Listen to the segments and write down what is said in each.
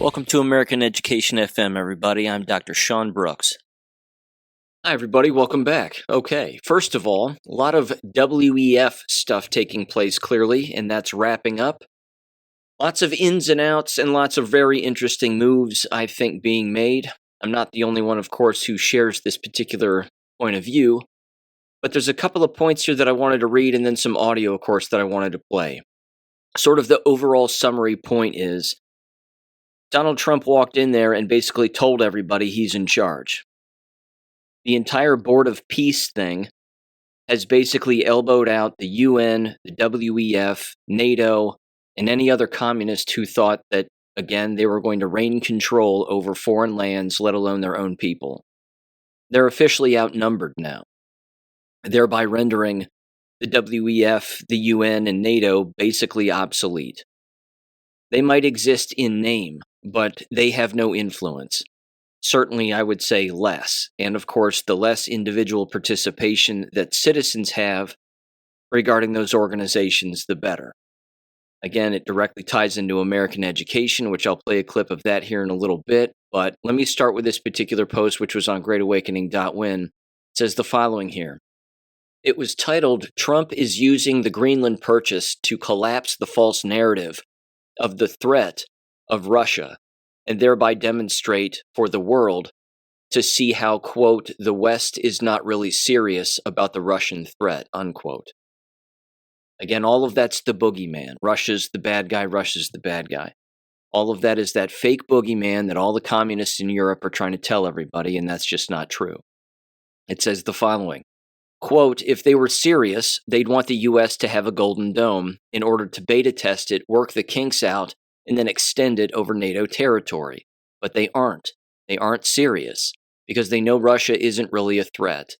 Welcome to American Education FM, everybody. I'm Dr. Sean Brooks. Hi, everybody. Welcome back. Okay, first of all, a lot of WEF stuff taking place clearly, and that's wrapping up. Lots of ins and outs and lots of very interesting moves, I think, being made. I'm not the only one, of course, who shares this particular point of view, but there's a couple of points here that I wanted to read and then some audio, of course, that I wanted to play. Sort of the overall summary point is Donald Trump walked in there and basically told everybody he's in charge. The entire Board of Peace thing has basically elbowed out the UN, the WEF, NATO, and any other communist who thought that, again, they were going to reign control over foreign lands, let alone their own people. They're officially outnumbered now, thereby rendering the WEF, the UN, and NATO basically obsolete. They might exist in name, but they have no influence. Certainly, I would say less. And of course, the less individual participation that citizens have regarding those organizations, the better. Again, it directly ties into American education, which I'll play a clip of that here in a little bit. But let me start with this particular post, which was on greatawakening.win. It says the following here. It was titled, Trump is using the Greenland Purchase to collapse the false narrative of the threat of Russia, and thereby demonstrate for the world to see how, quote, the West is not really serious about the Russian threat, unquote. Again, all of that's the boogeyman. Russia's the bad guy, Russia's the bad guy. All of that is that fake boogeyman that all the communists in Europe are trying to tell everybody, and that's just not true. It says the following, quote, if they were serious, they'd want the U.S. to have a golden dome in order to beta test it, work the kinks out, and then extend it over NATO territory. But they aren't. They aren't serious because they know Russia isn't really a threat.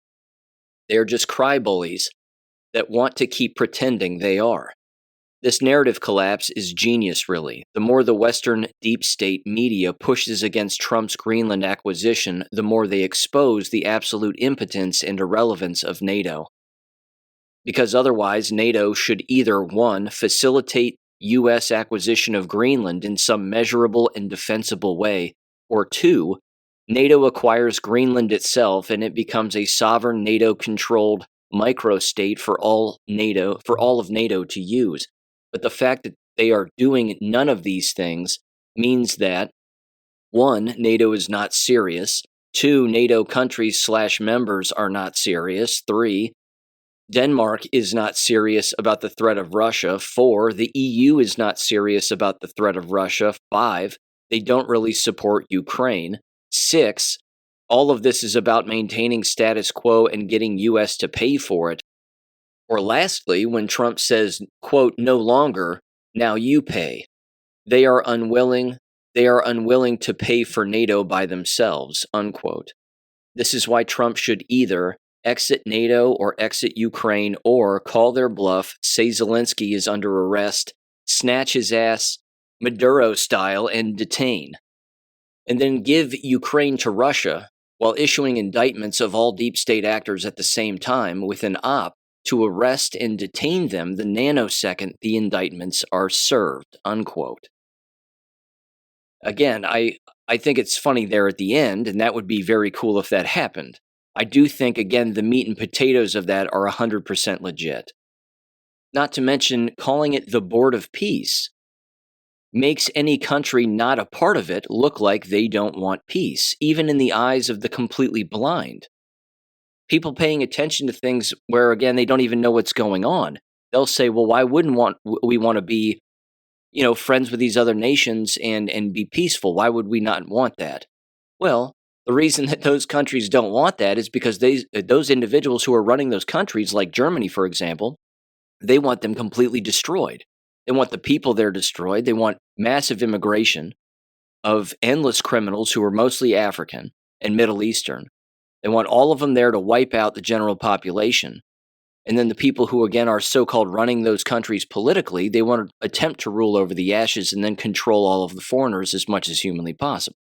They're just crybullies that want to keep pretending they are. This narrative collapse is genius, really. The more the Western deep state media pushes against Trump's Greenland acquisition, the more they expose the absolute impotence and irrelevance of NATO. Because otherwise, NATO should either, 1, facilitate U.S. acquisition of Greenland in some measurable and defensible way, or 2, NATO acquires Greenland itself and it becomes a sovereign NATO-controlled microstate for all of NATO to use. But the fact that they are doing none of these things means that 1, NATO is not serious, 2, NATO countries/members are not serious, 3, Denmark is not serious about the threat of Russia. 4, the EU is not serious about the threat of Russia. 5, they don't really support Ukraine. 6, all of this is about maintaining status quo and getting US to pay for it. Or lastly, when Trump says, quote, no longer, now you pay. They are unwilling to pay for NATO by themselves, unquote. This is why Trump should either exit NATO or exit Ukraine, or call their bluff, say Zelensky is under arrest, snatch his ass Maduro style and detain, and then give Ukraine to Russia while issuing indictments of all deep state actors at the same time with an op to arrest and detain them the nanosecond the indictments are served, unquote. Again, I think it's funny there at the end, and that would be very cool if that happened. I do think, again, the meat and potatoes of that are 100% legit. Not to mention, calling it the Board of Peace makes any country not a part of it look like they don't want peace, even in the eyes of the completely blind. People paying attention to things where, again, they don't even know what's going on. They'll say, well, why wouldn't we want to be, friends with these other nations and be peaceful? Why would we not want that? Well, the reason that those countries don't want that is because those individuals who are running those countries, like Germany, for example, they want them completely destroyed. They want the people there destroyed. They want massive immigration of endless criminals who are mostly African and Middle Eastern. They want all of them there to wipe out the general population. And then the people who, again, are so-called running those countries politically, they want to attempt to rule over the ashes and then control all of the foreigners as much as humanly possible.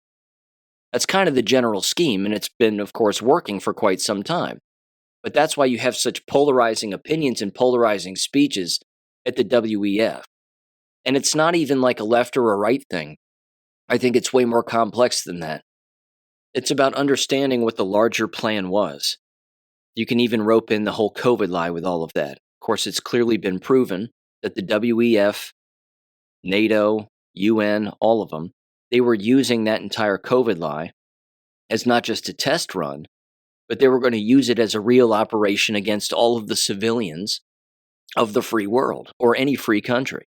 That's kind of the general scheme, and it's been, of course, working for quite some time. But that's why you have such polarizing opinions and polarizing speeches at the WEF. And it's not even like a left or a right thing. I think it's way more complex than that. It's about understanding what the larger plan was. You can even rope in the whole COVID lie with all of that. Of course, it's clearly been proven that the WEF, NATO, UN, all of them, they were using that entire COVID lie as not just a test run, but they were going to use it as a real operation against all of the civilians of the free world or any free country,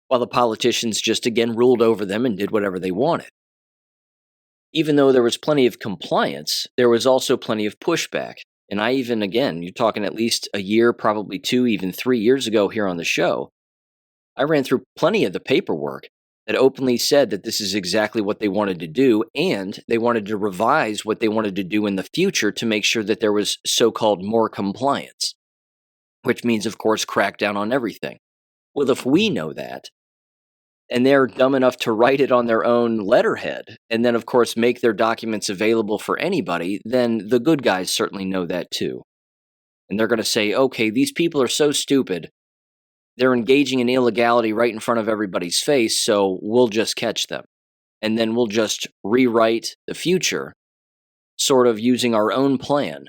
while the politicians just again ruled over them and did whatever they wanted. Even though there was plenty of compliance, there was also plenty of pushback. And I even, again, you're talking at least a year, probably 2, even 3 years ago here on the show, I ran through plenty of the paperwork that openly said that this is exactly what they wanted to do, and they wanted to revise what they wanted to do in the future to make sure that there was so-called more compliance, which means, of course, crack down on everything. Well, if we know that, and they're dumb enough to write it on their own letterhead, and then, of course, make their documents available for anybody, then the good guys certainly know that too. And they're going to say, okay, these people are so stupid, they're engaging in illegality right in front of everybody's face, so we'll just catch them. And then we'll just rewrite the future, sort of using our own plan.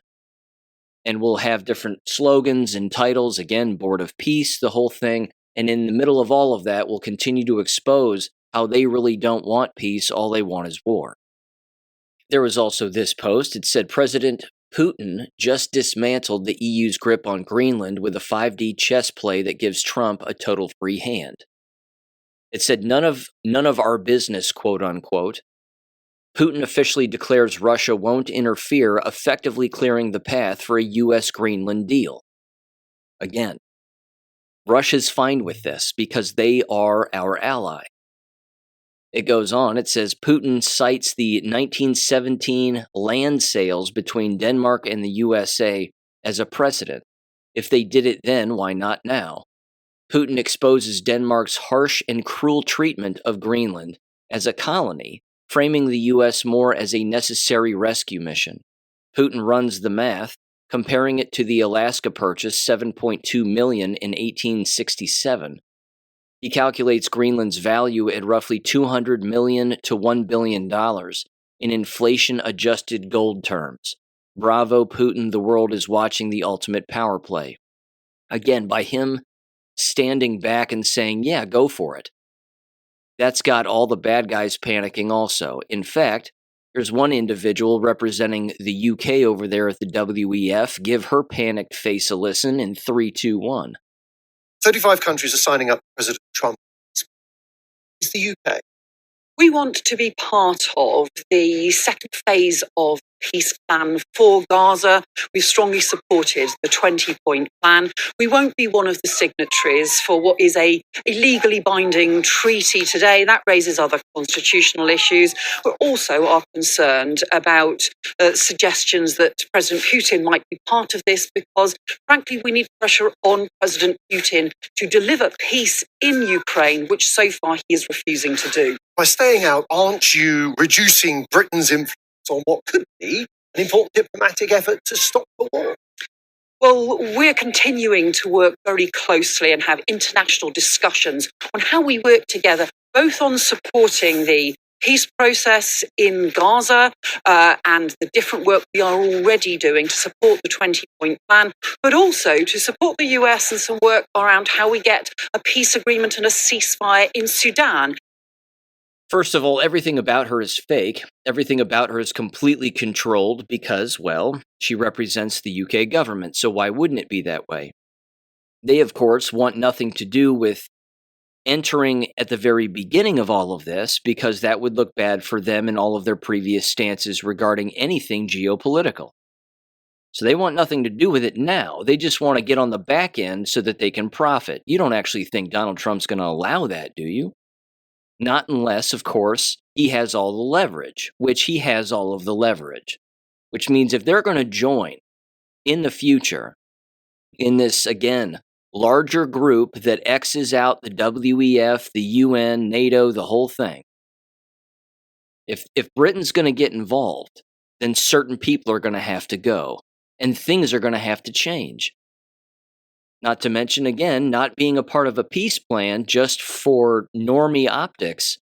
And we'll have different slogans and titles, again, Board of Peace, the whole thing. And in the middle of all of that, we'll continue to expose how they really don't want peace, all they want is war. There was also this post. It said, President Putin just dismantled the EU's grip on Greenland with a 5D chess play that gives Trump a total free hand. It said, none of our business, quote unquote. Putin officially declares Russia won't interfere, effectively clearing the path for a U.S.-Greenland deal. Again, Russia's fine with this because they are our ally. It goes on, it says, Putin cites the 1917 land sales between Denmark and the USA as a precedent. If they did it then, why not now? Putin exposes Denmark's harsh and cruel treatment of Greenland as a colony, framing the US more as a necessary rescue mission. Putin runs the math, comparing it to the Alaska Purchase, $7.2 million in 1867. He calculates Greenland's value at roughly $200 million to $1 billion in inflation-adjusted gold terms. Bravo, Putin, the world is watching the ultimate power play. Again, by him standing back and saying, yeah, go for it. That's got all the bad guys panicking also. In fact, there's one individual representing the UK over there at the WEF. Give her panicked face a listen in 3, 2, 1. 35 countries are signing up to President Trump. It's the UK. We want to be part of the second phase of peace plan for Gaza. We've strongly supported the 20-point plan. We won't be one of the signatories for what is a legally binding treaty today. That raises other constitutional issues. We also are concerned about suggestions that President Putin might be part of this because, frankly, we need pressure on President Putin to deliver peace in Ukraine, which so far he is refusing to do. By staying out, aren't you reducing Britain's influence on what could be an important diplomatic effort to stop the war? Well, we're continuing to work very closely and have international discussions on how we work together, both on supporting the peace process in Gaza and the different work we are already doing to support the 20-point plan, but also to support the US and some work around how we get a peace agreement and a ceasefire in Sudan. First of all, everything about her is fake. Everything about her is completely controlled because, well, she represents the UK government, so why wouldn't it be that way? They, of course, want nothing to do with entering at the very beginning of all of this because that would look bad for them and all of their previous stances regarding anything geopolitical. So they want nothing to do with it now. They just want to get on the back end so that they can profit. You don't actually think Donald Trump's going to allow that, do you? Not unless, of course, he has all the leverage, which he has all of the leverage. Which means if they're going to join in the future in this, again, larger group that X's out the WEF, the UN, NATO, the whole thing, if Britain's going to get involved, then certain people are going to have to go, and things are going to have to change. Not to mention, again, not being a part of a peace plan just for normie optics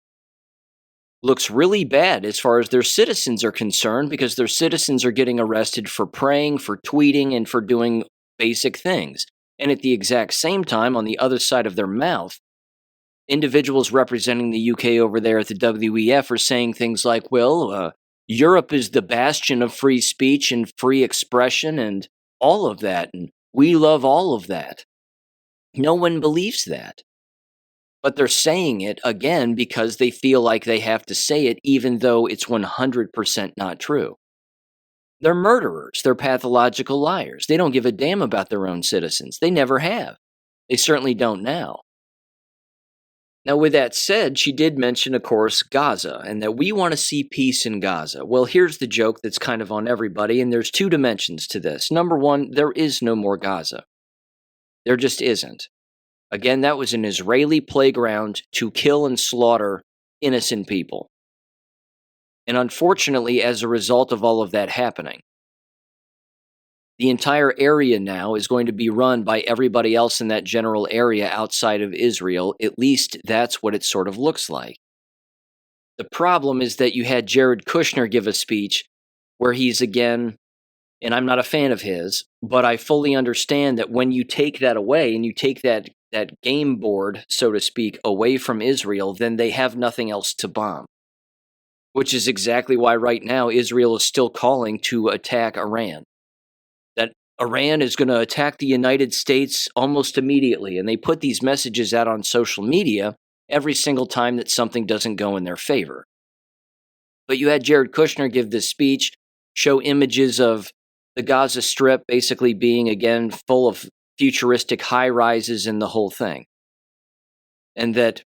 looks really bad as far as their citizens are concerned, because their citizens are getting arrested for praying, for tweeting, and for doing basic things. And at the exact same time, on the other side of their mouth, individuals representing the UK over there at the WEF are saying things like, well, Europe is the bastion of free speech and free expression and all of that, and we love all of that. No one believes that. But they're saying it, again, because they feel like they have to say it, even though it's 100% not true. They're murderers. They're pathological liars. They don't give a damn about their own citizens. They never have. They certainly don't now. Now, with that said, she did mention, of course, Gaza, and that we want to see peace in Gaza. Well, here's the joke that's kind of on everybody, and there's two dimensions to this. Number one, there is no more Gaza. There just isn't. Again, that was an Israeli playground to kill and slaughter innocent people. And unfortunately, as a result of all of that happening, the entire area now is going to be run by everybody else in that general area outside of Israel. At least that's what it sort of looks like. The problem is that you had Jared Kushner give a speech where he's again, and I'm not a fan of his, but I fully understand that when you take that away and you take that game board, so to speak, away from Israel, then they have nothing else to bomb. Which is exactly why right now Israel is still calling to attack Iran. That Iran is going to attack the United States almost immediately. And they put these messages out on social media every single time that something doesn't go in their favor. But you had Jared Kushner give this speech, show images of the Gaza Strip basically being, again, full of futuristic high-rises and the whole thing. And that,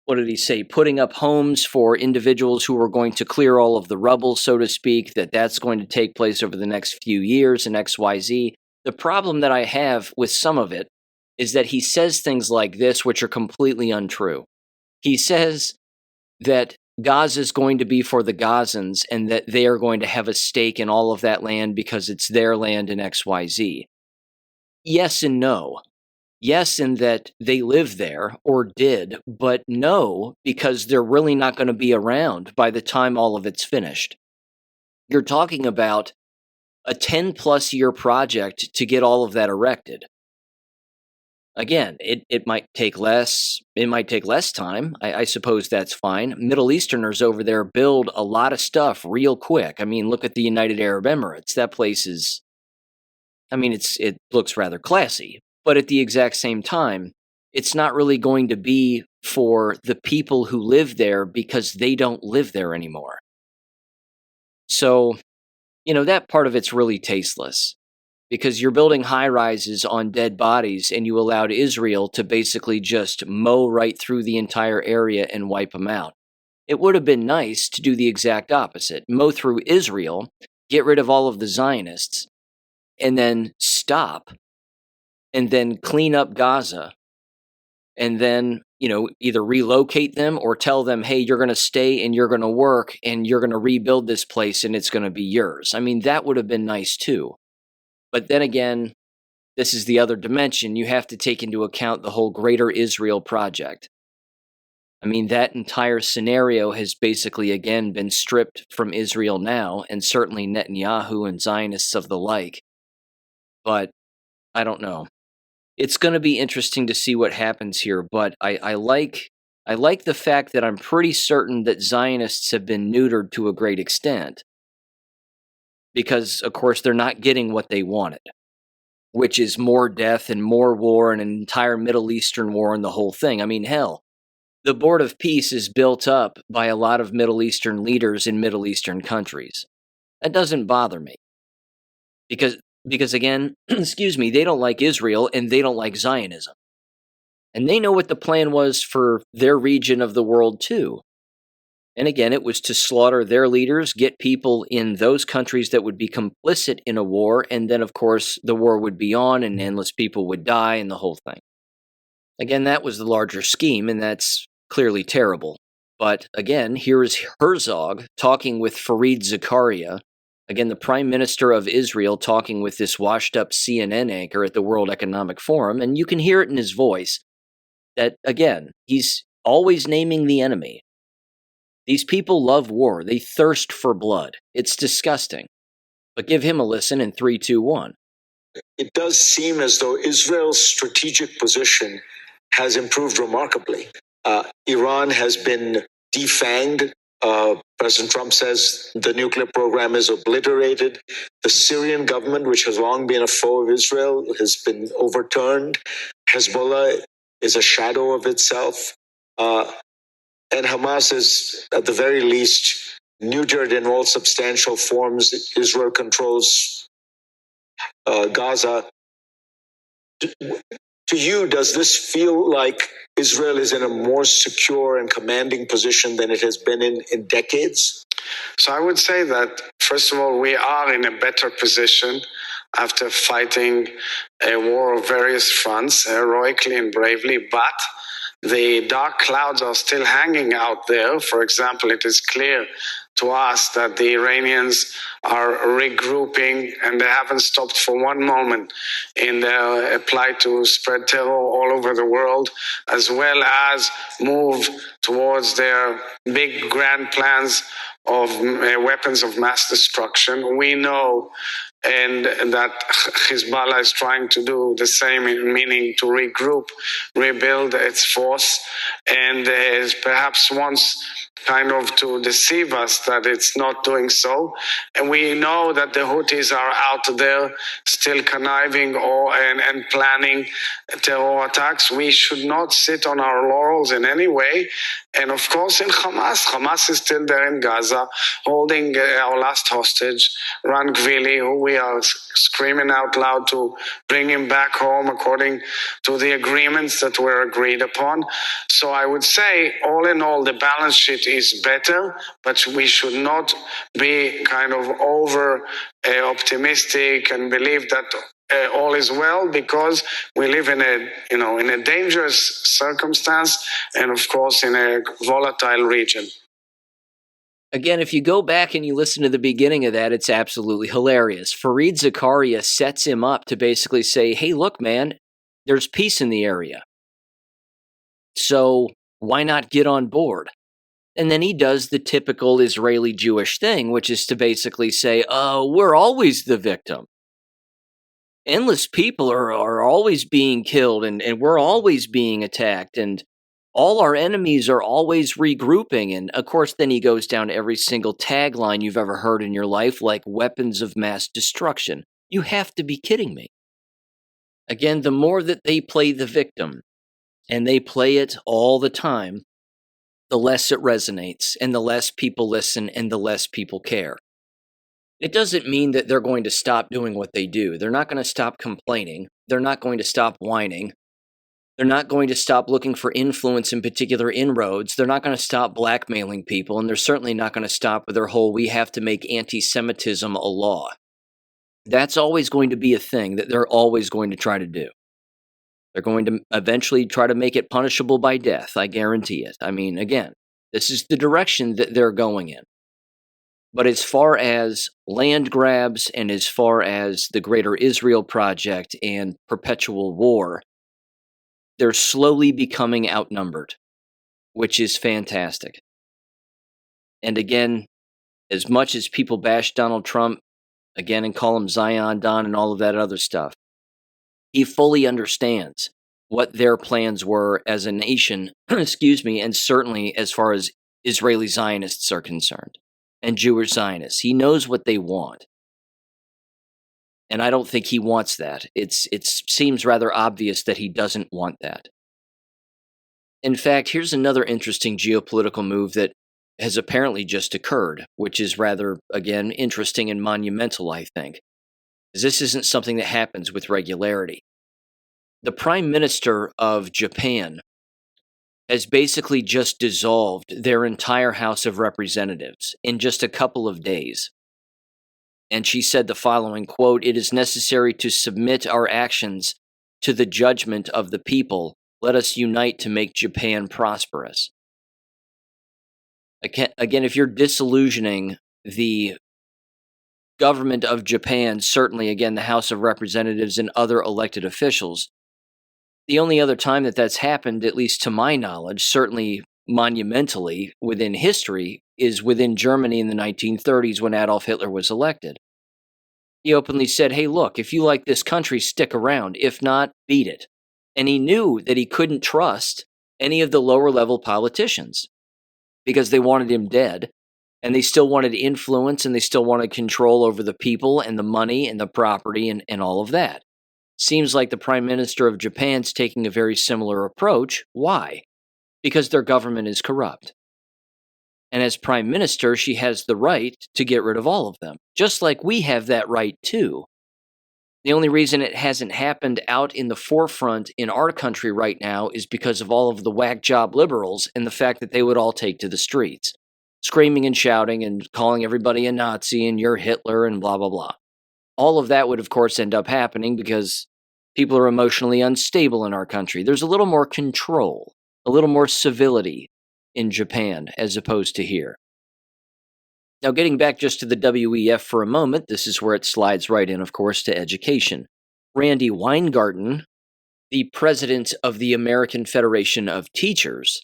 what did he say, putting up homes for individuals who are going to clear all of the rubble, so to speak, that's going to take place over the next few years and XYZ. The problem that I have with some of it is that he says things like this, which are completely untrue. He says that Gaza is going to be for the Gazans and that they are going to have a stake in all of that land because it's their land and XYZ. Yes and no. Yes, in that they live there, or did, but no, because they're really not going to be around by the time all of it's finished. You're talking about a 10-plus year project to get all of that erected. Again, it might take less. It might take less time. I suppose that's fine. Middle Easterners over there build a lot of stuff real quick. I mean, look at the United Arab Emirates. That place is, I mean, it looks rather classy. But at the exact same time, it's not really going to be for the people who live there because they don't live there anymore. So, that part of it's really tasteless because you're building high-rises on dead bodies and you allowed Israel to basically just mow right through the entire area and wipe them out. It would have been nice to do the exact opposite. Mow through Israel, get rid of all of the Zionists, and then stop. And then clean up Gaza, and then, either relocate them or tell them, hey, you're going to stay and you're going to work and you're going to rebuild this place and it's going to be yours. I mean, that would have been nice too. But then again, this is the other dimension. You have to take into account the whole Greater Israel project. I mean, that entire scenario has basically, again, been stripped from Israel now, and certainly Netanyahu and Zionists of the like. But I don't know. It's going to be interesting to see what happens here, but I like the fact that I'm pretty certain that Zionists have been neutered to a great extent because, of course, they're not getting what they wanted, which is more death and more war and an entire Middle Eastern war and the whole thing. I mean, hell, the Board of Peace is built up by a lot of Middle Eastern leaders in Middle Eastern countries. That doesn't bother me because again, they don't like Israel and they don't like Zionism. And they know what the plan was for their region of the world too. And again, it was to slaughter their leaders, get people in those countries that would be complicit in a war, and then of course the war would be on and endless people would die and the whole thing. Again, that was the larger scheme, and that's clearly terrible. But again, here is Herzog talking with Fareed Zakaria, again, the Prime Minister of Israel talking with this washed-up CNN anchor at the World Economic Forum, and you can hear it in his voice that, again, he's always naming the enemy. These people love war. They thirst for blood. It's disgusting. But give him a listen in 3, 2, 1. It does seem as though Israel's strategic position has improved remarkably. Iran has been defanged. President Trump says the nuclear program is obliterated. The Syrian government, which has long been a foe of Israel, has been overturned. Hezbollah is a shadow of itself. And Hamas is, at the very least, neutered in all substantial forms. Israel controls Gaza. To you, does this feel like Israel is in a more secure and commanding position than it has been in decades? So I would say that, first of all, we are in a better position after fighting a war of various fronts, heroically and bravely, but the dark clouds are still hanging out there. For example, it is clear to us that the Iranians are regrouping, and they haven't stopped for one moment in their apply to spread terror all over the world, as well as move towards their big grand plans of weapons of mass destruction. We know and that Hezbollah is trying to do the same, meaning to regroup, rebuild its force, and perhaps wants kind of to deceive us that it's not doing so. And we know that the Houthis are out there still conniving and planning terror attacks. We should not sit on our laurels in any way. And of course, in Hamas is still there in Gaza, holding our last hostage, Ran Gvili, who we are screaming out loud to bring him back home according to the agreements that were agreed upon. So I would say, all in all, the balance sheet is better, but we should not be kind of over optimistic and believe that all is well, because we live in a dangerous circumstance and, of course, in a volatile region. Again, if you go back and you listen to the beginning of that, it's absolutely hilarious. Fareed Zakaria sets him up to basically say, hey, look, man, there's peace in the area. So why not get on board? And then he does the typical Israeli Jewish thing, which is to basically say, oh, we're always the victim. Endless people are always being killed, and we're always being attacked, and all our enemies are always regrouping. And of course, then he goes down every single tagline you've ever heard in your life, like weapons of mass destruction. You have to be kidding me. Again, the more that they play the victim, and they play it all the time, the less it resonates, and the less people listen, and the less people care. It doesn't mean that they're going to stop doing what they do. They're not going to stop complaining. They're not going to stop whining. They're not going to stop looking for influence, in particular inroads. They're not going to stop blackmailing people, and they're certainly not going to stop with their whole, we have to make anti-Semitism a law. That's always going to be a thing that they're always going to try to do. They're going to eventually try to make it punishable by death, I guarantee it. I mean, again, this is the direction that they're going in. But as far as land grabs and as far as the Greater Israel Project and perpetual war, they're slowly becoming outnumbered, which is fantastic. And again, as much as people bash Donald Trump, again, and call him Zion Don and all of that other stuff, he fully understands what their plans were as a nation, and certainly as far as Israeli Zionists are concerned. And Jewish Zionists. He knows what they want. And I don't think he wants that. It seems rather obvious that he doesn't want that. In fact, here's another interesting geopolitical move that has apparently just occurred, which is rather, again, interesting and monumental, I think. This isn't something that happens with regularity. The Prime Minister of Japan has basically just dissolved their entire House of Representatives in just a couple of days. And she said the following, quote, "It is necessary to submit our actions to the judgment of the people. Let us unite to make Japan prosperous." Again, if you're disillusioning the government of Japan, certainly, again, the House of Representatives and other elected officials, the only other time that that's happened, at least to my knowledge, certainly monumentally within history is within Germany in the 1930s when Adolf Hitler was elected. He openly said, hey, look, if you like this country, stick around. If not, beat it. And he knew that he couldn't trust any of the lower level politicians because they wanted him dead, and they still wanted influence, and they still wanted control over the people and the money and the property and all of that. Seems like the Prime Minister of Japan's taking a very similar approach. Why? Because their government is corrupt. And as Prime Minister, she has the right to get rid of all of them, just like we have that right too. The only reason it hasn't happened out in the forefront in our country right now is because of all of the whack job liberals and the fact that they would all take to the streets, screaming and shouting and calling everybody a Nazi and you're Hitler and blah, blah, blah. All of that would, of course, end up happening because people are emotionally unstable in our country. There's a little more control, a little more civility in Japan as opposed to here. Now, getting back just to the WEF for a moment, this is where it slides right in, of course, to education. Randy Weingarten, the president of the American Federation of Teachers,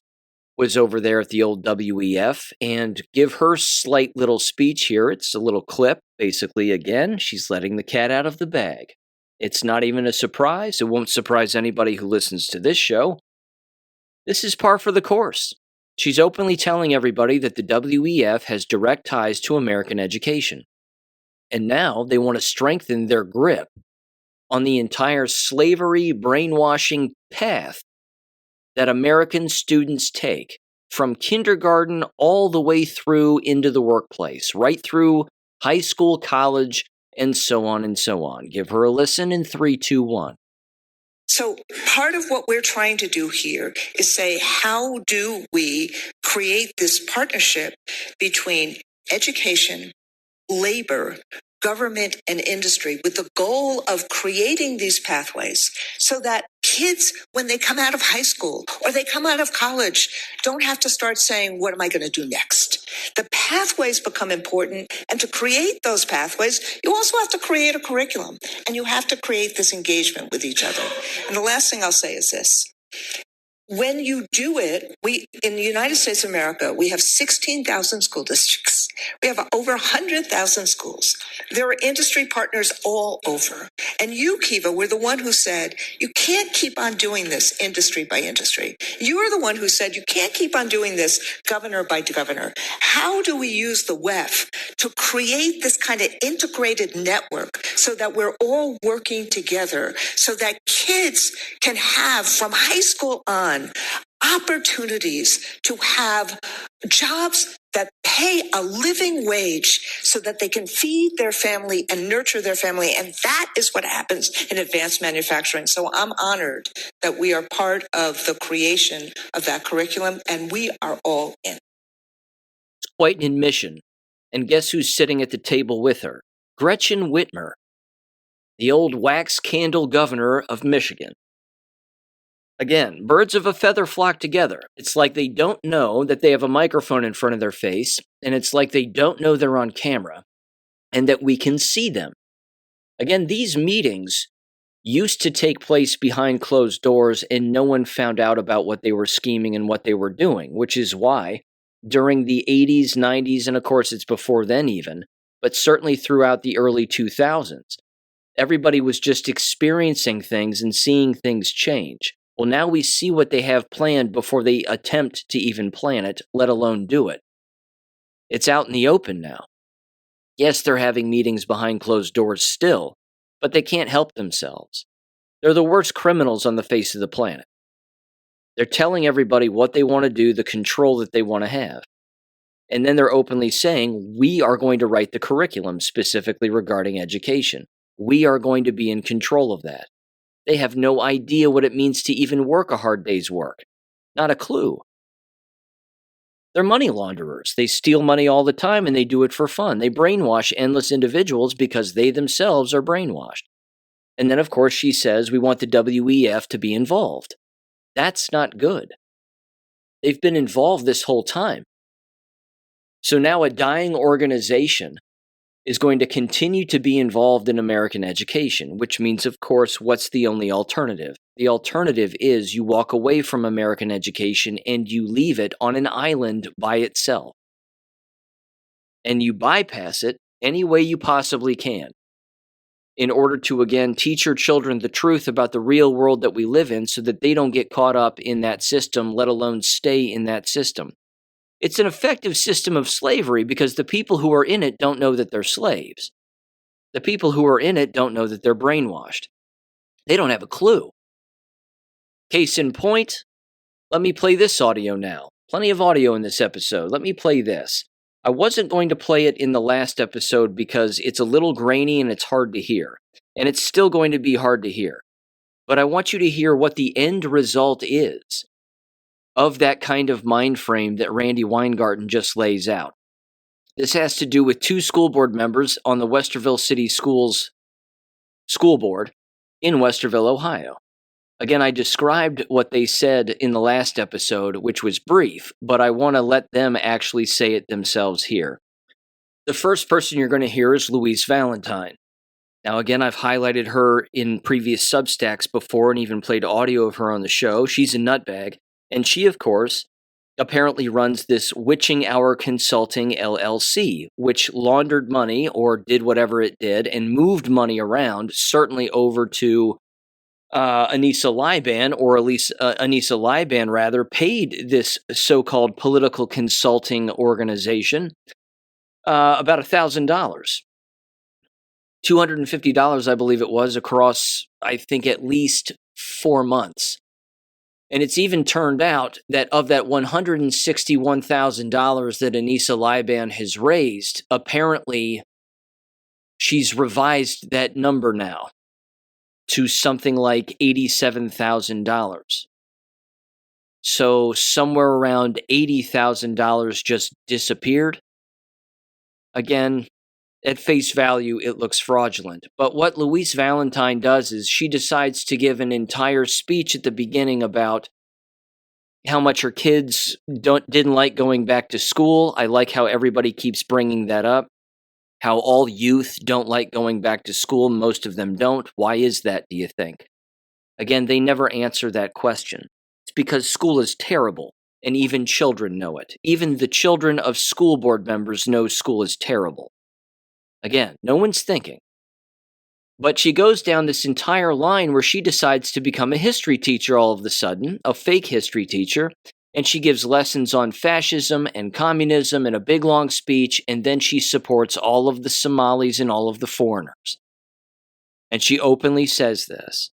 was over there at the old WEF and give her slight little speech here. It's a little clip. Basically, again, she's letting the cat out of the bag. It's not even a surprise. It won't surprise anybody who listens to this show. This is par for the course. She's openly telling everybody that the WEF has direct ties to American education. And now they want to strengthen their grip on the entire slavery brainwashing path that American students take from kindergarten all the way through into the workplace, right through high school, college, and so on and so on. Give her a listen in 3, 2, 1. So part of what we're trying to do here is say, how do we create this partnership between education, labor, government, and industry with the goal of creating these pathways so that kids, when they come out of high school or they come out of college, don't have to start saying, what am I going to do next? The pathways become important. And to create those pathways, you also have to create a curriculum and you have to create this engagement with each other. And the last thing I'll say is this. When you do it, in the United States of America, we have 16,000 school districts. We have over 100,000 schools. There are industry partners all over. And you, Kiva, were the one who said, you can't keep on doing this industry by industry. You are the one who said, you can't keep on doing this governor by governor. How do we use the WEF to create this kind of integrated network so that we're all working together so that kids can have from high school on opportunities to have jobs that pay a living wage so that they can feed their family and nurture their family. And that is what happens in advanced manufacturing. So I'm honored that we are part of the creation of that curriculum, and we are all in. It's quite an admission. And guess who's sitting at the table with her? Gretchen Whitmer, the old wax candle governor of Michigan. Again, birds of a feather flock together. It's like they don't know that they have a microphone in front of their face, and it's like they don't know they're on camera, and that we can see them. Again, these meetings used to take place behind closed doors, and no one found out about what they were scheming and what they were doing, which is why, during the 80s, 90s, and of course it's before then even, but certainly throughout the early 2000s, everybody was just experiencing things and seeing things change. Well, now we see what they have planned before they attempt to even plan it, let alone do it. It's out in the open now. Yes, they're having meetings behind closed doors still, but they can't help themselves. They're the worst criminals on the face of the planet. They're telling everybody what they want to do, the control that they want to have. And then they're openly saying, we are going to write the curriculum specifically regarding education. We are going to be in control of that. They have no idea what it means to even work a hard day's work. Not a clue. They're money launderers. They steal money all the time and they do it for fun. They brainwash endless individuals because they themselves are brainwashed. And then, of course, she says we want the WEF to be involved. That's not good. They've been involved this whole time. So now a dying organization is going to continue to be involved in American education, which means, of course, what's the only alternative? The alternative is you walk away from American education and you leave it on an island by itself. And you bypass it any way you possibly can in order to, again, teach your children the truth about the real world that we live in so that they don't get caught up in that system, let alone stay in that system. It's an effective system of slavery because the people who are in it don't know that they're slaves. The people who are in it don't know that they're brainwashed. They don't have a clue. Case in point, let me play this audio now. Plenty of audio in this episode. Let me play this. I wasn't going to play it in the last episode because it's a little grainy and it's hard to hear. And it's still going to be hard to hear. But I want you to hear what the end result is of that kind of mind frame that Randy Weingarten just lays out. This has to do with 2 school board members on the Westerville City Schools School Board in Westerville, Ohio. Again, I described what they said in the last episode, which was brief, but I want to let them actually say it themselves here. The first person you're going to hear is Louise Valentine. Now, again, I've highlighted her in previous Substacks before and even played audio of her on the show. She's a nutbag, and she, of course, apparently runs this Witching Hour Consulting LLC, which laundered money or did whatever it did and moved money around, certainly over to Anissa Liban, or at least Anissa Liban, rather, paid this so-called political consulting organization about $1,000. $250, I believe it was, across, I think, at least 4 months. And it's even turned out that of that $161,000 that Anissa Liban has raised, apparently she's revised that number now to something like $87,000. So somewhere around $80,000 just disappeared. Again, at face value, it looks fraudulent. But what Louise Valentine does is she decides to give an entire speech at the beginning about how much her kids didn't like going back to school. I like how everybody keeps bringing that up. How all youth don't like going back to school. Most of them don't. Why is that, do you think? Again, they never answer that question. It's because school is terrible, and even children know it. Even the children of school board members know school is terrible. Again, no one's thinking. But she goes down this entire line where she decides to become a history teacher all of a sudden, a fake history teacher, and she gives lessons on fascism and communism in a big long speech, and then she supports all of the Somalis and all of the foreigners. And she openly says this.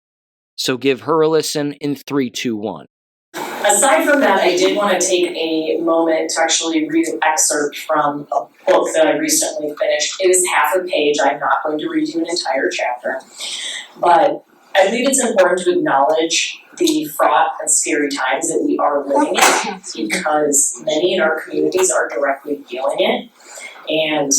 So give her a listen in 3, 2, 1. Aside from that, I did want to take a moment to actually read an excerpt from a book that I recently finished. It is half a page. I'm not going to read you an entire chapter. But I believe it's important to acknowledge the fraught and scary times that we are living in, because many in our communities are directly feeling it. And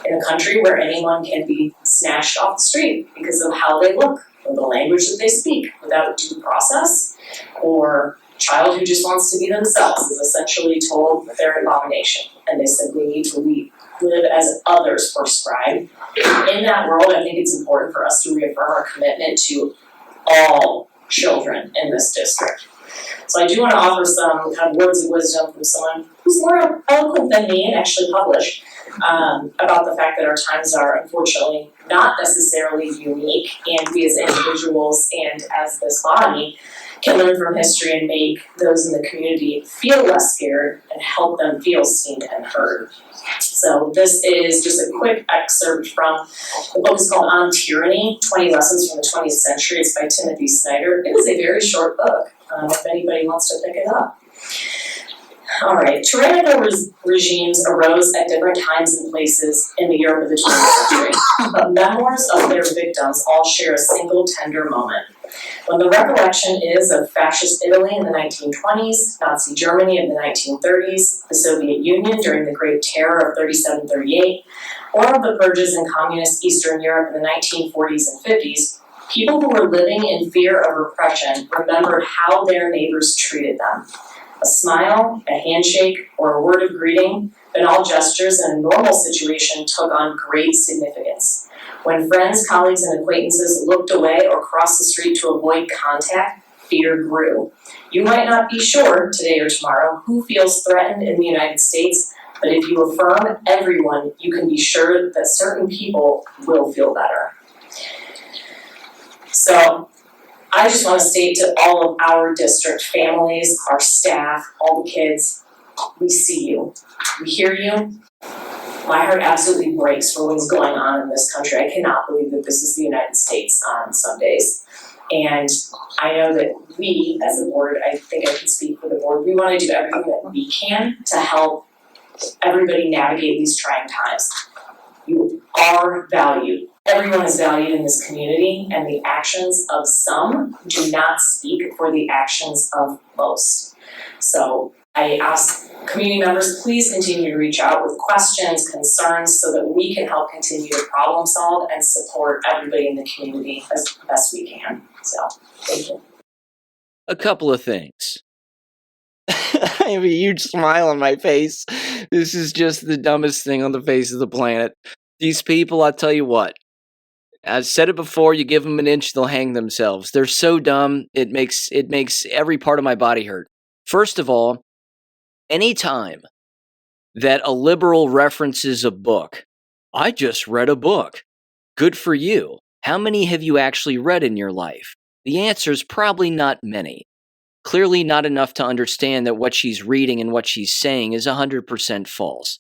in a country where anyone can be snatched off the street because of how they look or the language that they speak without due process, or a child who just wants to be themselves is essentially told that they're an abomination and they simply need to live as others prescribe. In that world, I think it's important for us to reaffirm our commitment to all children in this district. So I do want to offer some kind of words of wisdom from someone who's more eloquent than me and actually published about the fact that our times are unfortunately not necessarily unique, and we as individuals and as this body can learn from history and make those in the community feel less scared and help them feel seen and heard. So this is just a quick excerpt from the book. Is called On Tyranny, 20 Lessons from the 20th Century. It's by Timothy Snyder. It is a very short book, if anybody wants to pick it up. All right, tyrannical regimes arose at different times and places in the Europe of the 20th century, but memoirs of their victims all share a single tender moment. When the recollection is of fascist Italy in the 1920s, Nazi Germany in the 1930s, the Soviet Union during the Great Terror of 37-38, or of the purges in communist Eastern Europe in the 1940s and 50s, people who were living in fear of repression remembered how their neighbors treated them. A smile, a handshake, or a word of greeting, banal gestures in a normal situation took on great significance. When friends, colleagues, and acquaintances looked away or crossed the street to avoid contact, fear grew. You might not be sure, today or tomorrow, who feels threatened in the United States, but if you affirm everyone, you can be sure that certain people will feel better. So, I just want to state to all of our district families, our staff, all the kids, we see you, we hear you. My heart absolutely breaks for what's going on in this country. I cannot believe that this is the United States on some days. And I know that we, as a board, I think I can speak for the board, we want to do everything that we can to help everybody navigate these trying times. You are valued. Everyone is valued in this community, and the actions of some do not speak for the actions of most. So I ask community members, please continue to reach out with questions, concerns, so that we can help continue to problem solve and support everybody in the community as best we can. So, thank you. A couple of things. I have a huge smile on my face. This is just the dumbest thing on the face of the planet. These people, I'll tell you what. I've said it before, you give them an inch, they'll hang themselves. They're so dumb, it makes every part of my body hurt. First of all, anytime that a liberal references a book, I just read a book. Good for you. How many have you actually read in your life? The answer is probably not many. Clearly not enough to understand that what she's reading and what she's saying is 100% false.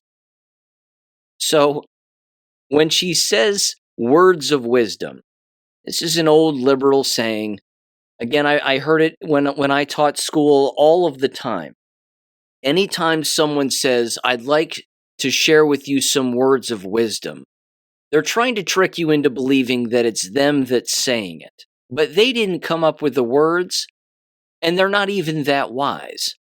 So, when she says words of wisdom, this is an old liberal saying. Again, I heard it when I taught school all of the time. Anytime someone says, I'd like to share with you some words of wisdom, they're trying to trick you into believing that it's them that's saying it. But they didn't come up with the words, and they're not even that wise.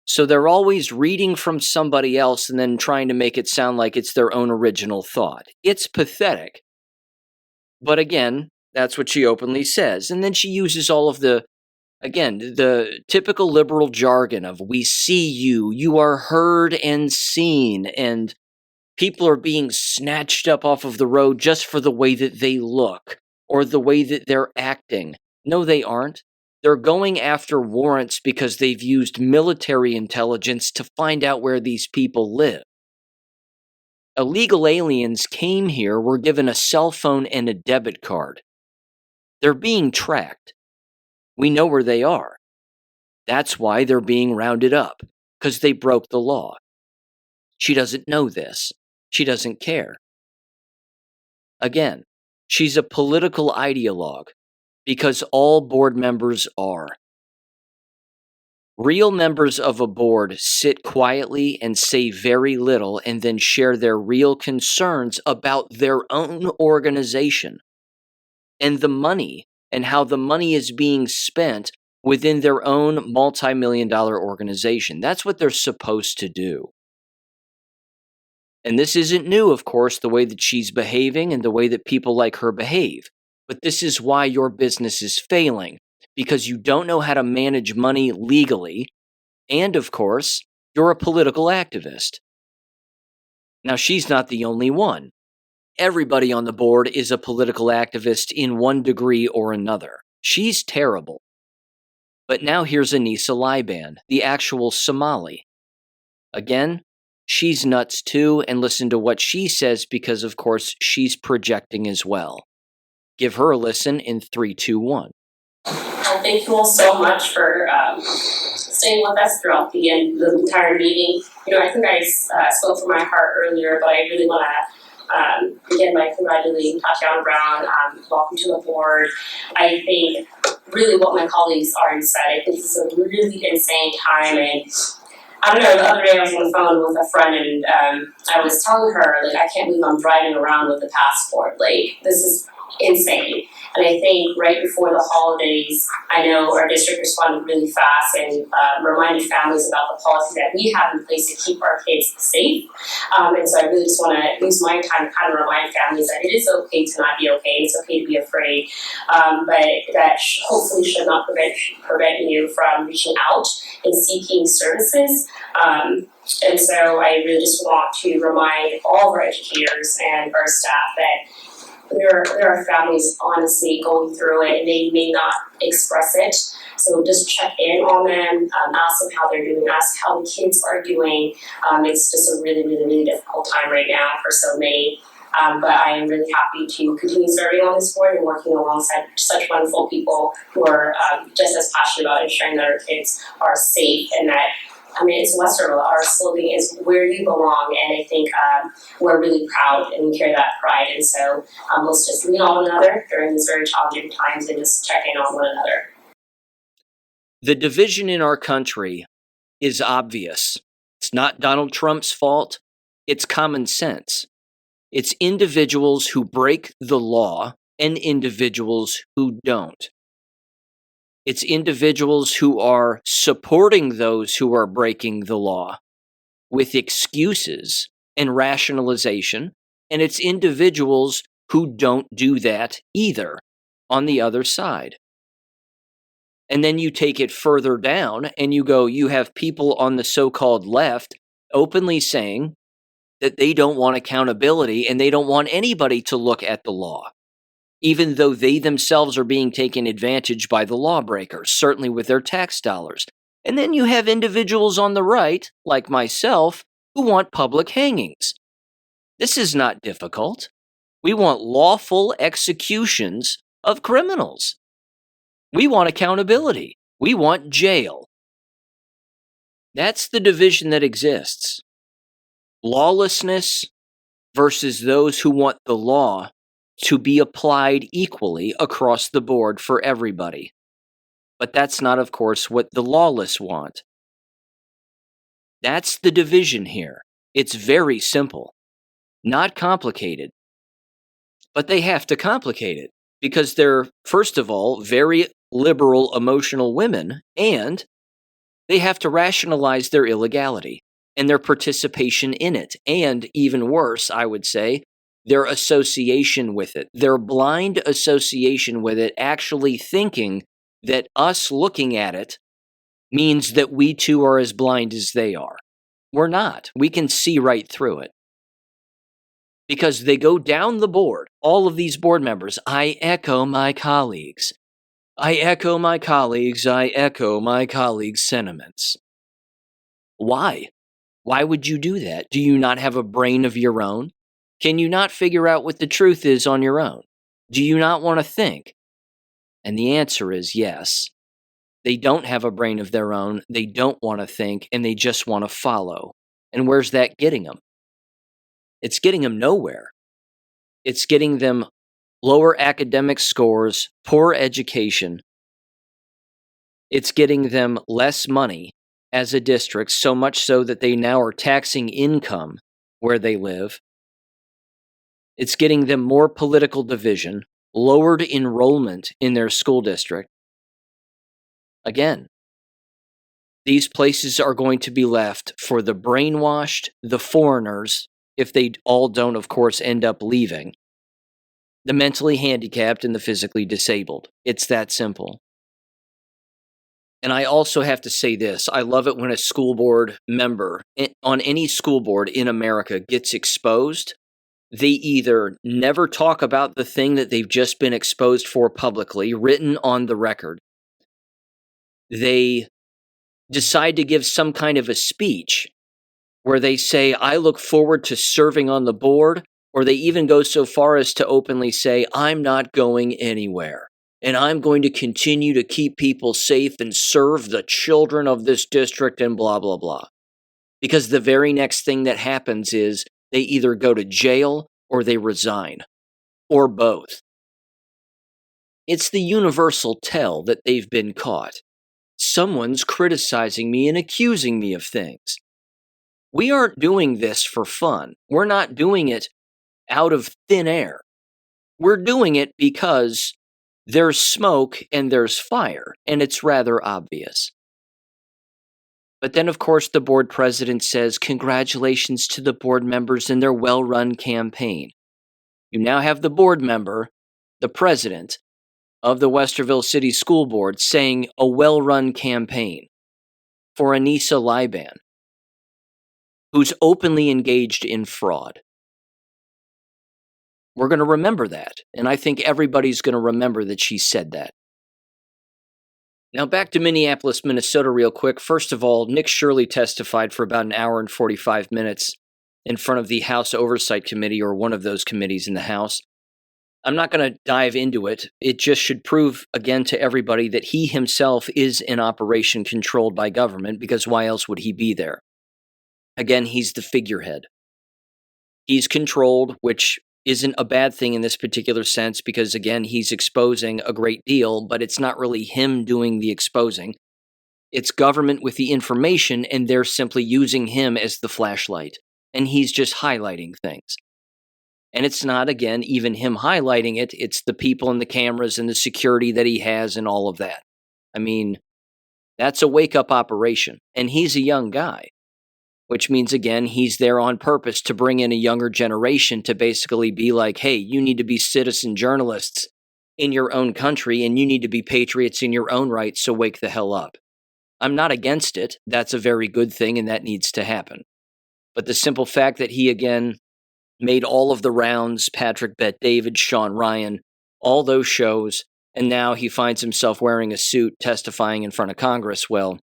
So they're always reading from somebody else and then trying to make it sound like it's their own original thought. It's pathetic. But again, that's what she openly says. And then she uses all of the typical liberal jargon of we see you, you are heard and seen, and people are being snatched up off of the road just for the way that they look or the way that they're acting. No, they aren't. They're going after warrants because they've used military intelligence to find out where these people live. Illegal aliens came here, were given a cell phone and a debit card. They're being tracked. We know where they are. That's why they're being rounded up, because they broke the law. She doesn't know this. She doesn't care. Again, she's a political ideologue, because all board members are. Real members of a board sit quietly and say very little and then share their real concerns about their own organization and the money and how the money is being spent within their own multi-million-dollar organization. That's what they're supposed to do. And this isn't new, of course, the way that she's behaving and the way that people like her behave. But this is why your business is failing. Because you don't know how to manage money legally, and of course, you're a political activist. Now, she's not the only one. Everybody on the board is a political activist in one degree or another. She's terrible. But now here's Anissa Liban, the actual Somali. Again, she's nuts too, and listen to what she says because, of course, she's projecting as well. Give her a listen in 3, 2, 1. Well, thank you all so much for staying with us throughout the entire meeting. You know, I think I spoke from my heart earlier, but I really want to begin by congratulating Tatiana Brown. Welcome to the board. I think really what my colleagues already said, I think this is a really insane time. And I don't know, the other day I was on the phone with a friend and I was telling her, like, I can't believe I'm driving around with a passport. Like, this is insane. And I think right before the holidays, I know our district responded really fast and reminded families about the policy that we have in place to keep our kids safe. And so I really just want to use my time to kind of remind families that it is okay to not be okay. It's okay to be afraid, but that hopefully should not prevent you from reaching out and seeking services. And so I really just want to remind all of our educators and our staff that there are families honestly going through it and they may not express it. So just check in on them, ask them how they're doing, ask how the kids are doing. It's just a really, really, really difficult time right now for so many. But I am really happy to continue serving on this board and working alongside such wonderful people who are just as passionate about ensuring that our kids are safe and that, I mean, it's Westerville. Our slogan is where you belong, and I think we're really proud and we carry that pride. And so let's just lean on one another during these very challenging times and just check in on one another. The division in our country is obvious. It's not Donald Trump's fault. It's common sense. It's individuals who break the law and individuals who don't. It's individuals who are supporting those who are breaking the law with excuses and rationalization, and it's individuals who don't do that either on the other side. And then you take it further down and you have people on the so-called left openly saying that they don't want accountability and they don't want anybody to look at the law, even though they themselves are being taken advantage by the lawbreakers, certainly with their tax dollars. And then you have individuals on the right, like myself, who want public hangings. This is not difficult. We want lawful executions of criminals. We want accountability. We want jail. That's the division that exists. Lawlessness versus those who want the law to be applied equally across the board for everybody. But that's not, of course, what the lawless want. That's the division here. It's very simple, not complicated. But they have to complicate it because they're, first of all, very liberal, emotional women, and they have to rationalize their illegality and their participation in it, and even worse, I would say, their association with it, their blind association with it, actually thinking that us looking at it means that we too are as blind as they are. We're not. We can see right through it. Because they go down the board, all of these board members, I echo my colleagues. I echo my colleagues. I echo my colleagues' sentiments. Why? Why would you do that? Do you not have a brain of your own? Can you not figure out what the truth is on your own? Do you not want to think? And the answer is yes. They don't have a brain of their own, they don't want to think, and they just want to follow. And where's that getting them? It's getting them nowhere. It's getting them lower academic scores, poor education. It's getting them less money as a district, so much so that they now are taxing income where they live. It's getting them more political division, lowered enrollment in their school district. Again, these places are going to be left for the brainwashed, the foreigners, if they all don't, of course, end up leaving, the mentally handicapped and the physically disabled. It's that simple. And I also have to say this. I love it when a school board member on any school board in America gets exposed. They either never talk about the thing that they've just been exposed for publicly, written on the record. They decide to give some kind of a speech where they say, I look forward to serving on the board, or they even go so far as to openly say, I'm not going anywhere, and I'm going to continue to keep people safe and serve the children of this district and blah, blah, blah. Because the very next thing that happens is they either go to jail or they resign, or both. It's the universal tell that they've been caught. Someone's criticizing me and accusing me of things. We aren't doing this for fun. We're not doing it out of thin air. We're doing it because there's smoke and there's fire, and it's rather obvious. But then, of course, the board president says, congratulations to the board members and their well-run campaign. You now have the board member, the president of the Westerville City School Board, saying a well-run campaign for Anissa Liban, who's openly engaged in fraud. We're going to remember that, and I think everybody's going to remember that she said that. Now back to Minneapolis, Minnesota real quick. First of all, Nick Shirley testified for about an hour and 45 minutes in front of the House Oversight Committee, or one of those committees in the House. I'm not going to dive into it. It just should prove again to everybody that he himself is an operation controlled by government, because why else would he be there? Again, he's the figurehead. He's controlled, which isn't a bad thing in this particular sense, because again, he's exposing a great deal, but it's not really him doing the exposing. It's government with the information, and they're simply using him as the flashlight, and he's just highlighting things. And it's not, again, even him highlighting it, it's the people and the cameras and the security that he has and all of that. I mean, that's a wake-up operation, and he's a young guy. Which means, again, he's there on purpose to bring in a younger generation to basically be like, hey, you need to be citizen journalists in your own country, and you need to be patriots in your own right, so wake the hell up. I'm not against it. That's a very good thing, and that needs to happen. But the simple fact that he, again, made all of the rounds, Patrick Bet-David, Sean Ryan, all those shows, and now he finds himself wearing a suit testifying in front of Congress, well,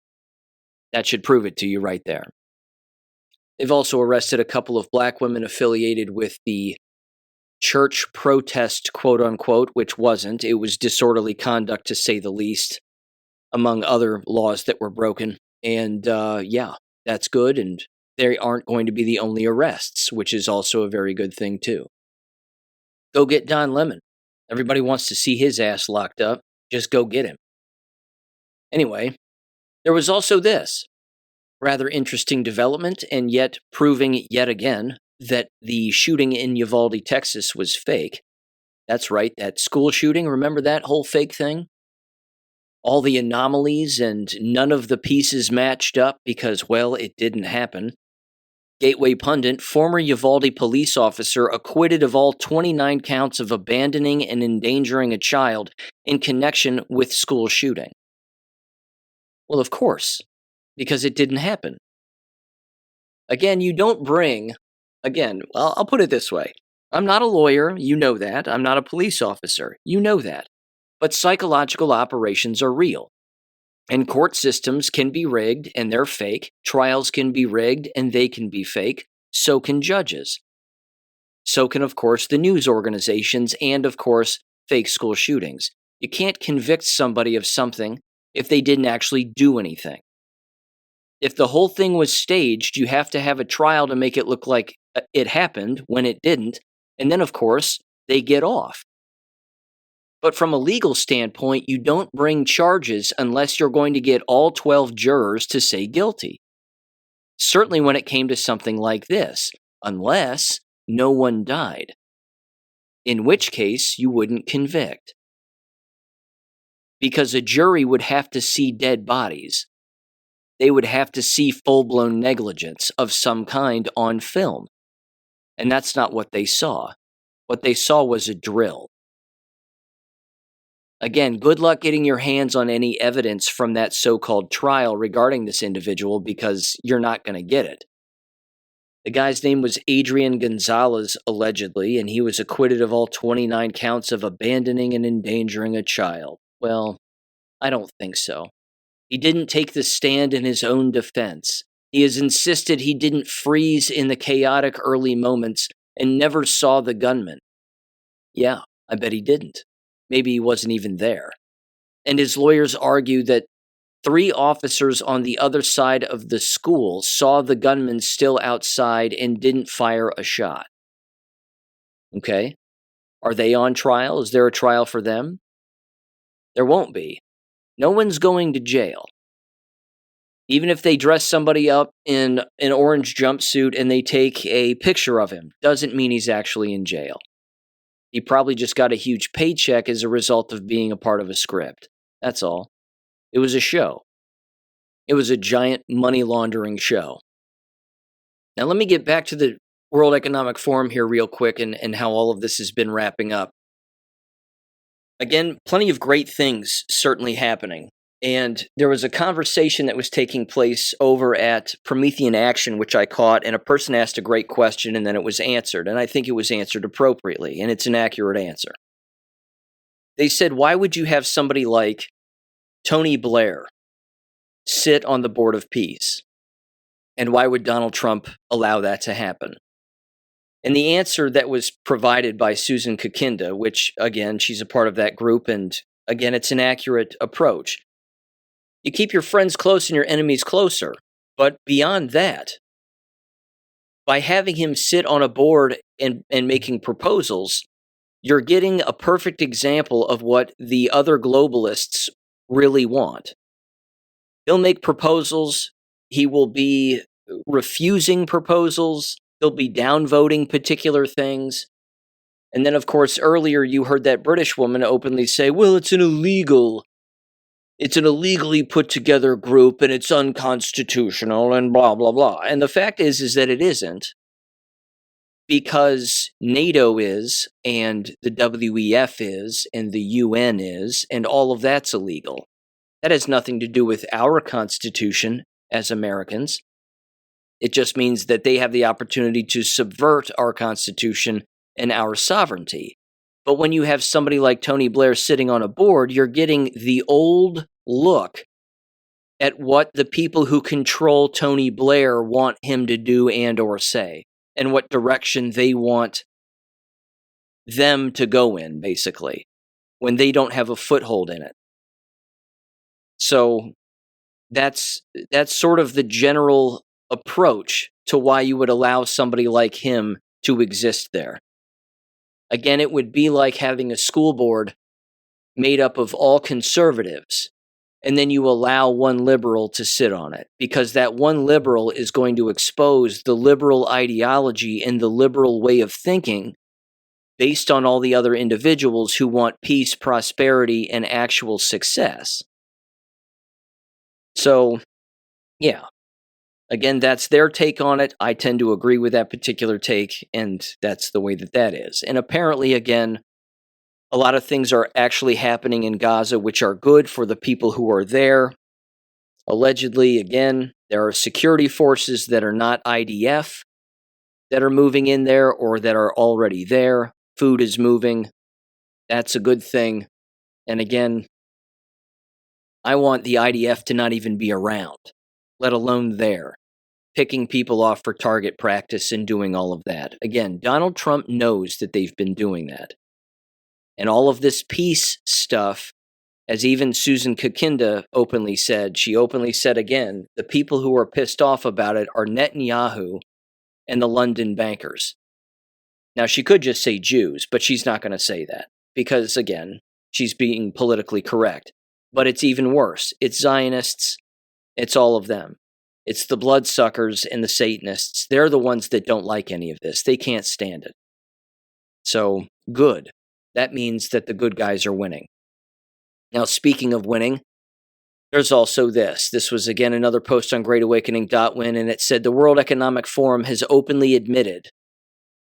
that should prove it to you right there. They've also arrested a couple of black women affiliated with the church protest, quote unquote, which wasn't. It was disorderly conduct, to say the least, among other laws that were broken. And yeah, that's good. And they aren't going to be the only arrests, which is also a very good thing, too. Go get Don Lemon. Everybody wants to see his ass locked up. Just go get him. Anyway, there was also this. Rather interesting development, and yet proving yet again that the shooting in Uvalde, Texas was fake. That's right, that school shooting, remember that whole fake thing? All the anomalies and none of the pieces matched up because, well, it didn't happen. Gateway Pundit, former Uvalde police officer acquitted of all 29 counts of abandoning and endangering a child in connection with school shooting. Well, of course. Because it didn't happen. Again, you don't bring, I'll put it this way. I'm not a lawyer, you know that. I'm not a police officer, you know that. But psychological operations are real. And court systems can be rigged, and they're fake. Trials can be rigged, and they can be fake. So can judges. So can, of course, the news organizations, and, of course, fake school shootings. You can't convict somebody of something if they didn't actually do anything. If the whole thing was staged, you have to have a trial to make it look like it happened when it didn't, and then, of course, they get off. But from a legal standpoint, you don't bring charges unless you're going to get all 12 jurors to say guilty. Certainly when it came to something like this, unless no one died, in which case you wouldn't convict. Because a jury would have to see dead bodies. They would have to see full-blown negligence of some kind on film. And that's not what they saw. What they saw was a drill. Again, good luck getting your hands on any evidence from that so-called trial regarding this individual, because you're not going to get it. The guy's name was Adrian Gonzalez, allegedly, and he was acquitted of all 29 counts of abandoning and endangering a child. Well, I don't think so. He didn't take the stand in his own defense. He has insisted he didn't freeze in the chaotic early moments and never saw the gunman. Yeah, I bet he didn't. Maybe he wasn't even there. And his lawyers argue that 3 officers on the other side of the school saw the gunman still outside and didn't fire a shot. Okay? Are they on trial? Is there a trial for them? There won't be. No one's going to jail. Even if they dress somebody up in an orange jumpsuit and they take a picture of him, doesn't mean he's actually in jail. He probably just got a huge paycheck as a result of being a part of a script. That's all. It was a show. It was a giant money laundering show. Now let me get back to the World Economic Forum here real quick and how all of this has been wrapping up. Again, plenty of great things certainly happening. And there was a conversation that was taking place over at Promethean Action, which I caught, and a person asked a great question and then it was answered. And I think it was answered appropriately, and it's an accurate answer. They said, why would you have somebody like Tony Blair sit on the Board of Peace? And why would Donald Trump allow that to happen? And the answer that was provided by Susan Kakinda, which, again, she's a part of that group, and again, it's an accurate approach. You keep your friends close and your enemies closer. But beyond that, by having him sit on a board and making proposals, you're getting a perfect example of what the other globalists really want. He'll make proposals. He will be refusing proposals. He'll be downvoting particular things. And then, of course, earlier you heard that British woman openly say, well, it's an illegally put together group and it's unconstitutional and blah, blah, blah. And the fact is that it isn't, because NATO is, and the WEF is, and the UN is, and all of that's illegal. That has nothing to do with our Constitution as Americans. It just means that they have the opportunity to subvert our Constitution and our sovereignty. But when you have somebody like Tony Blair sitting on a board, you're getting the old look at what the people who control Tony Blair want him to do and or say, and what direction they want them to go in, basically, when they don't have a foothold in it. So that's sort of the general approach to why you would allow somebody like him to exist there. Again, it would be like having a school board made up of all conservatives, and then you allow one liberal to sit on it, because that one liberal is going to expose the liberal ideology and the liberal way of thinking based on all the other individuals who want peace, prosperity, and actual success. So, yeah. Again, that's their take on it. I tend to agree with that particular take, and that's the way that is. And apparently, again, a lot of things are actually happening in Gaza, which are good for the people who are there. Allegedly, again, there are security forces that are not IDF that are moving in there or that are already there. Food is moving. That's a good thing. And again, I want the IDF to not even be around, let alone there, picking people off for target practice and doing all of that. Again, Donald Trump knows that they've been doing that. And all of this peace stuff, as even Susan Kakinda openly said, she openly said again, the people who are pissed off about it are Netanyahu and the London bankers. Now, she could just say Jews, but she's not going to say that because, again, she's being politically correct. But it's even worse. It's Zionists. It's all of them. It's the bloodsuckers and the Satanists. They're the ones that don't like any of this. They can't stand it. So, good. That means that the good guys are winning. Now, speaking of winning, there's also this. This was, again, another post on GreatAwakening.win, and it said, the World Economic Forum has openly admitted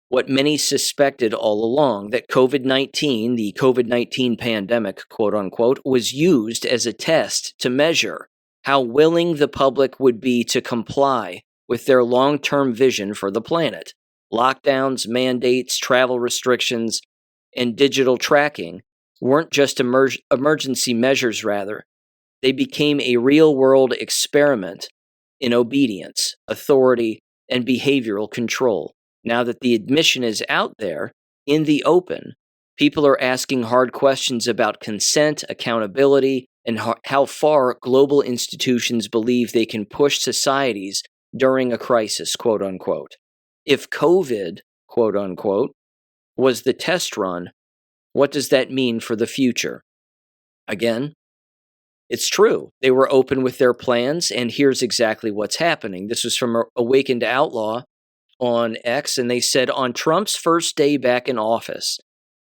what many suspected all along, that COVID-19, the COVID-19 pandemic, quote unquote, was used as a test to measure how willing the public would be to comply with their long-term vision for the planet. Lockdowns, mandates, travel restrictions, and digital tracking weren't just emergency measures, rather. They became a real-world experiment in obedience, authority, and behavioral control. Now that the admission is out there, in the open, people are asking hard questions about consent, accountability, and how far global institutions believe they can push societies during a crisis, quote unquote. If COVID, quote unquote, was the test run, what does that mean for the future? Again, it's true. They were open with their plans, and here's exactly what's happening. This was from Awakened Outlaw on X, and they said, on Trump's first day back in office,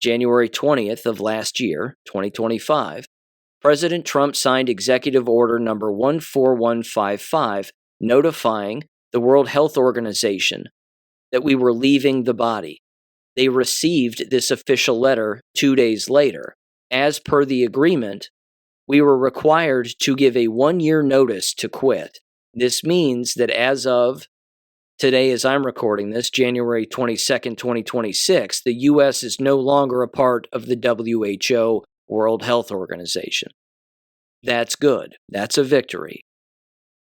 January 20th of last year, 2025, President Trump signed Executive Order number 14155, notifying the World Health Organization that we were leaving the body. They received this official letter 2 days later. As per the agreement, we were required to give a 1-year notice to quit. This means that as of today, as I'm recording this, January 22nd, 2026, the U.S. is no longer a part of the WHO, World Health Organization. That's good. That's a victory.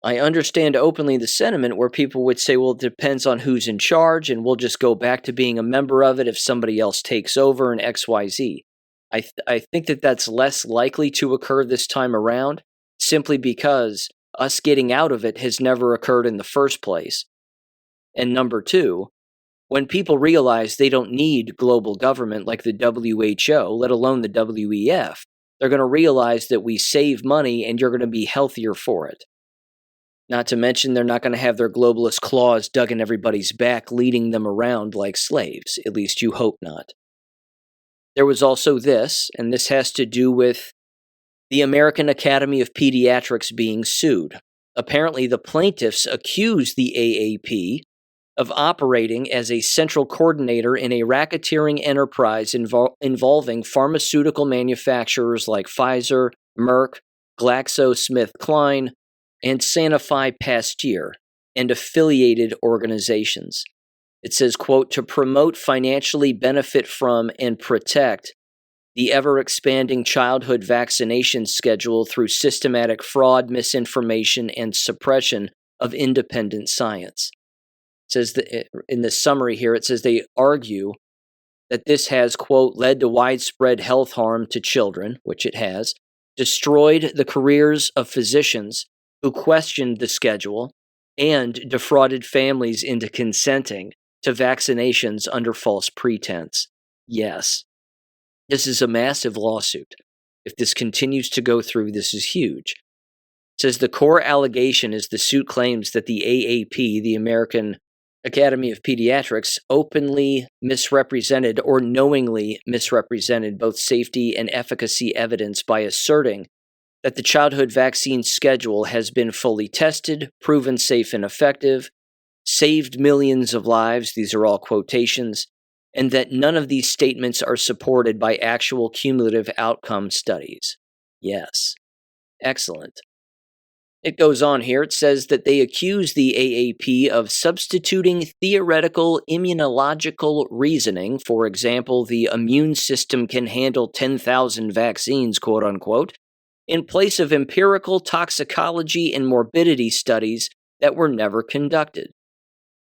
I understand openly the sentiment where people would say, well, it depends on who's in charge, and we'll just go back to being a member of it if somebody else takes over and XYZ. I think that that's less likely to occur this time around, simply because us getting out of it has never occurred in the first place. And number two, when people realize they don't need global government like the WHO, let alone the WEF, they're going to realize that we save money and you're going to be healthier for it. Not to mention they're not going to have their globalist claws dug in everybody's back, leading them around like slaves. At least you hope not. There was also this, and this has to do with the American Academy of Pediatrics being sued. Apparently, the plaintiffs accused the AAP of operating as a central coordinator in a racketeering enterprise involving pharmaceutical manufacturers like Pfizer, Merck, GlaxoSmithKline, and Sanofi Pasteur, and affiliated organizations. It says, quote, to promote, financially benefit from, and protect the ever-expanding childhood vaccination schedule through systematic fraud, misinformation, and suppression of independent science. It says that in the summary here, it says they argue that this has, quote, led to widespread health harm to children, which it has, destroyed the careers of physicians who questioned the schedule, and defrauded families into consenting to vaccinations under false pretense. Yes, this is a massive lawsuit. If this continues to go through, this is huge. It says the core allegation is the suit claims that the AAP, the American Academy of Pediatrics, openly misrepresented or knowingly misrepresented both safety and efficacy evidence by asserting that the childhood vaccine schedule has been fully tested, proven safe and effective, saved millions of lives, these are all quotations, and that none of these statements are supported by actual cumulative outcome studies. Yes. Excellent. It goes on here. It says that they accuse the AAP of substituting theoretical immunological reasoning, for example, the immune system can handle 10,000 vaccines, quote unquote, in place of empirical toxicology and morbidity studies that were never conducted.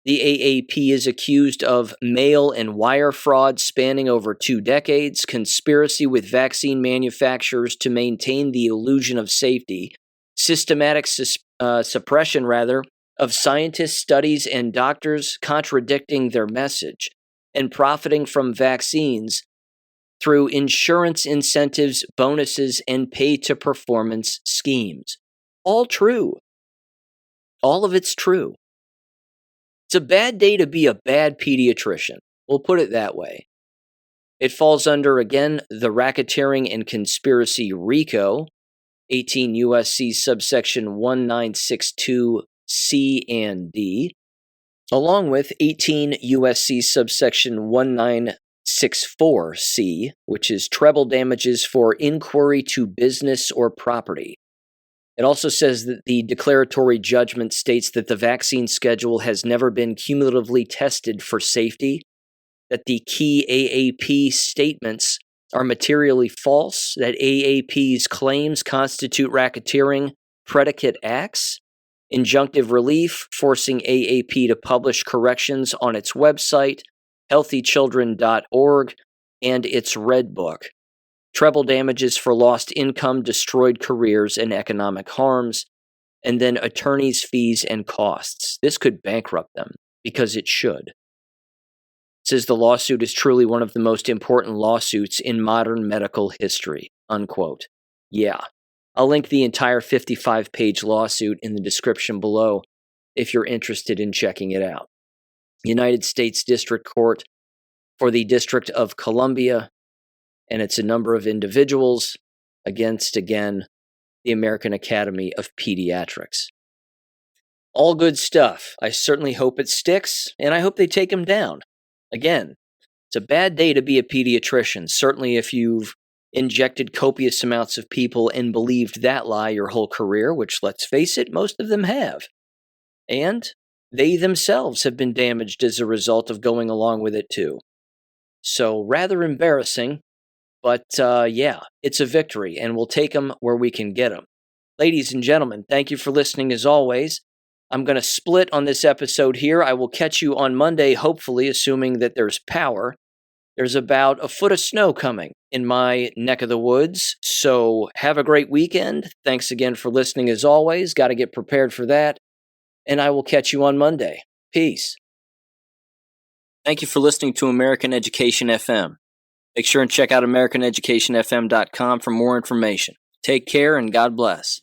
The AAP is accused of mail and wire fraud spanning over 2 decades, conspiracy with vaccine manufacturers to maintain the illusion of safety, systematic suppression of scientists' studies and doctors contradicting their message, and profiting from vaccines through insurance incentives, bonuses, and pay-to-performance schemes. All true. All of it's true. It's a bad day to be a bad pediatrician. We'll put it that way. It falls under, again, the racketeering and conspiracy RICO, 18 U.S.C. subsection 1962C and D, along with 18 U.S.C. subsection 1964C, which is treble damages for inquiry to business or property. It also says that the declaratory judgment states that the vaccine schedule has never been cumulatively tested for safety, that the key AAP statements are materially false, that AAP's claims constitute racketeering predicate acts, injunctive relief, forcing AAP to publish corrections on its website, healthychildren.org, and its Red Book. Treble damages for lost income, destroyed careers, and economic harms, and then attorneys' fees and costs. This could bankrupt them, because it should. It says the lawsuit is truly one of the most important lawsuits in modern medical history, unquote. Yeah. I'll link the entire 55-page lawsuit in the description below if you're interested in checking it out. United States District Court for the District of Columbia, and it's a number of individuals against, again, the American Academy of Pediatrics. All good stuff. I certainly hope it sticks, and I hope they take him down. Again, it's a bad day to be a pediatrician, certainly if you've injected copious amounts of people and believed that lie your whole career, which, let's face it, most of them have. And they themselves have been damaged as a result of going along with it too. So rather embarrassing, but yeah, it's a victory, and we'll take them where we can get them. Ladies and gentlemen, thank you for listening as always. I'm going to split on this episode here. I will catch you on Monday, hopefully, assuming that there's power. There's about a foot of snow coming in my neck of the woods, so have a great weekend. Thanks again for listening as always. Got to get prepared for that, and I will catch you on Monday. Peace. Thank you for listening to American Education FM. Make sure and check out AmericanEducationFM.com for more information. Take care and God bless.